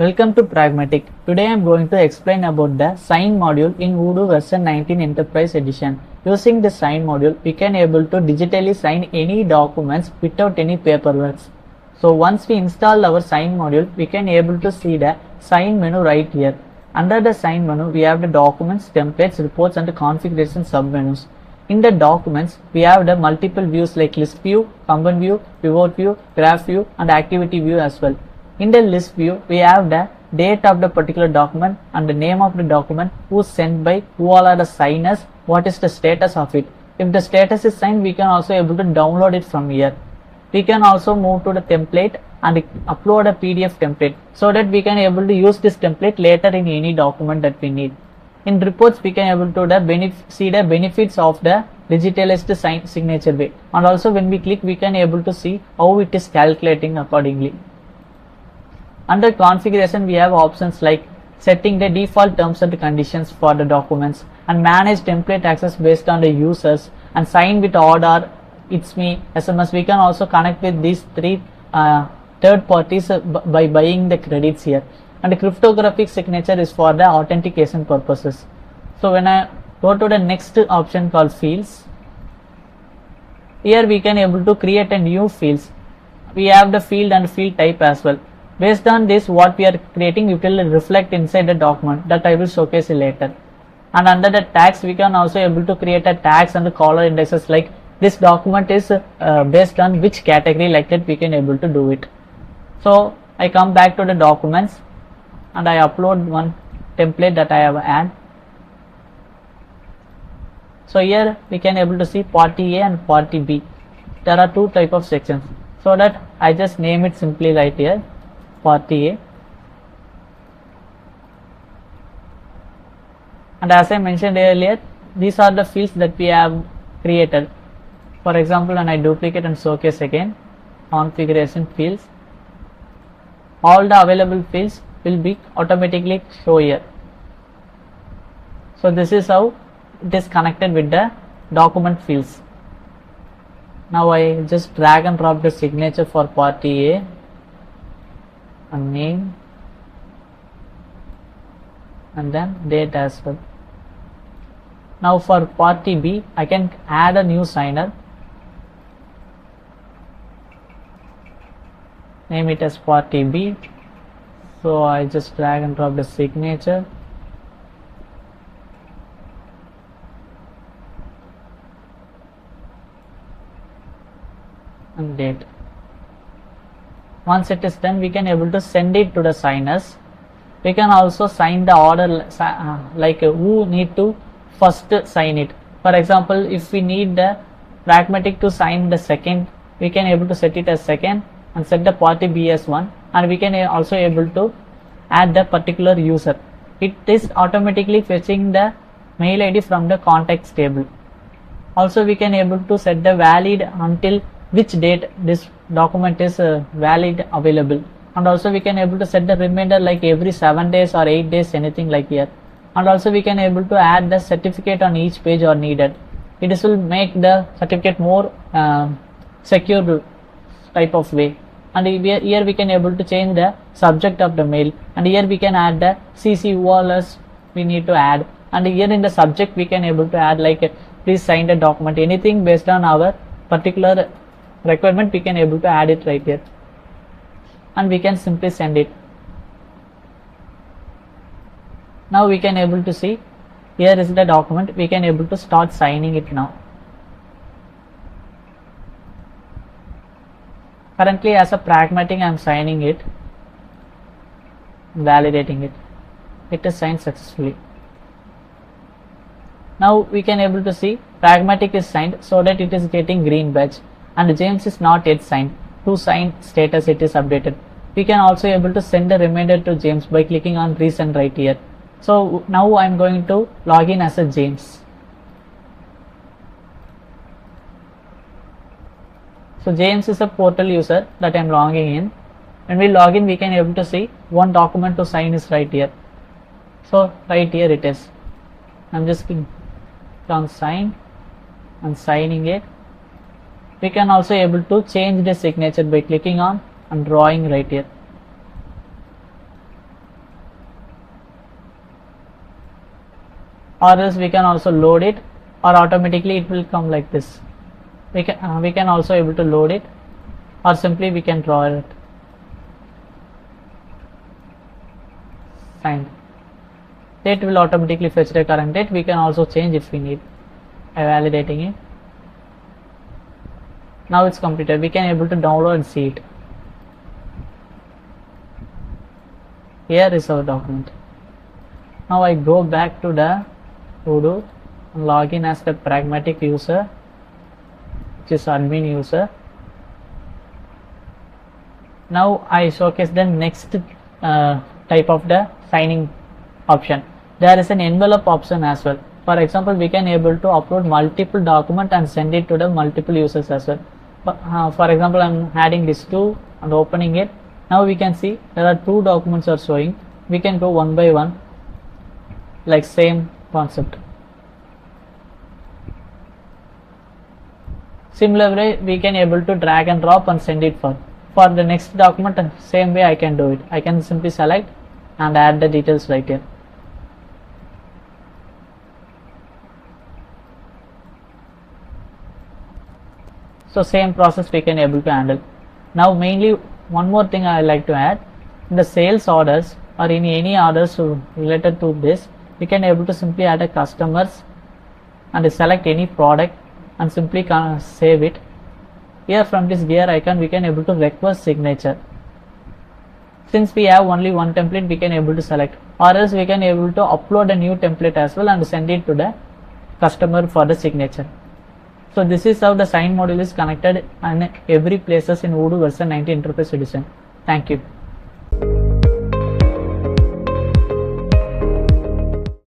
Welcome to 𝗢𝗱ecie. Today I am going to explain about the Sign module in Odoo version 19 Enterprise Edition. Using the Sign module, we can able to digitally sign any documents without any paperwork. So once we install our Sign module, we can able to see the Sign menu right here. Under the Sign menu, we have the documents, templates, reports and the configuration submenus. In the documents, we have the multiple views like list view, combine view, pivot view, graph view and activity view as well. In the list view, we have the date of the particular document and the name of the document, who's sent by, who all are the signers, what is the status of it. If the status is signed, we can also able to download it from here. We can also move to the template and upload a PDF template so that we can able to use this template later in any document that we need. In reports, we can able to see the benefits of the digitalized signature way, and also when we click, we can able to see how it is calculating accordingly. Under configuration, we have options like setting the default terms and conditions for the documents and manage template access based on the users and sign with order, it's me, SMS. We can also connect with these three third parties by buying the credits here. And the cryptographic signature is for the authentication purposes. So when I go to the next option called fields, here we can able to create a new fields. We have the field and field type as well. Based on this, what we are creating, it will reflect inside the document that I will showcase later. And under the tags, we can also able to create a tags and the color indexes like this document is based on which category, like that we can able to do it. So I come back to the documents and I upload one template that I have add. So here we can able to see party A and party B. There are two type of sections, so that I just name it simply right here, party A. And as I mentioned earlier, these are the fields that we have created. For example, when I duplicate and showcase again, configuration fields, all the available fields will be automatically show here. So this is how it is connected with the document fields. Now I just drag and drop the signature for party A and name and then date as well. Now for party B, I can add a new signer, name it as party B. So I just drag and drop the signature and date. Once it is done, we can able to send it to the signers. We can also sign the order like who need to first sign it. For example, if we need the 𝗢𝗱ecie to sign the second, we can able to set it as second and set the party B as 1, and we can also able to add the particular user. It is automatically fetching the mail ID from the contacts table. Also we can able to set the valid until which date this document is valid available, and also we can able to set the reminder like every 7 days or 8 days, anything like here. And also we can able to add the certificate on each page or needed. It will make the certificate more secure type of way. And here we can able to change the subject of the mail, and here we can add the CC URLs we need to add, and here in the subject we can able to add like please sign the document, anything based on our particular requirement we can able to add it right here, and we can simply send it. Now we can able to see here is the document, we can able to start signing it now. Currently as a 𝗢𝗱ecie I am signing it, validating it. It is signed successfully. Now we can able to see 𝗢𝗱ecie is signed, so that it is getting green badge, and James is not yet signed. To sign status it is updated. We can also able to send a reminder to James by clicking on resend right here. So now I am going to log in as a James. So James is a portal user that I am logging in. When we log in, we can able to see one document to sign is right here. So right here it is. I'm just clicking on sign and signing it. We can also able to change the signature by clicking on and drawing right here. or else we can also load it, or automatically it will come like this. We can also able to load it, or simply we can draw it. Signed. Date will automatically fetch the current date. We can also change if we need by validating it. Now it's completed. We can able to download and see it. Here is our document. Now I go back to the Odoo and log in as the pragmatic user, which is admin user. Now I showcase the next type of the signing option. There is an envelope option as well. For example, we can able to upload multiple document and send it to the multiple users as well. For example, I am adding this 2 and opening it. Now we can see there are 2 documents are showing. We can go one by one, like same concept. Similarly, we can able to drag and drop and send it for the next document. Same way I can do it. I can simply select and add the details right here. So same process we can able to handle. Now mainly one more thing I like to add, in the sales orders or in any orders related to this, we can able to simply add a customers and select any product and simply save it. Here from this gear icon we can able to request signature. Since we have only one template, we can able to select, or else we can able to upload a new template as well and send it to the customer for the signature. So this is how the sign module is connected in every places in Odoo version 19 Enterprise Edition. Thank you.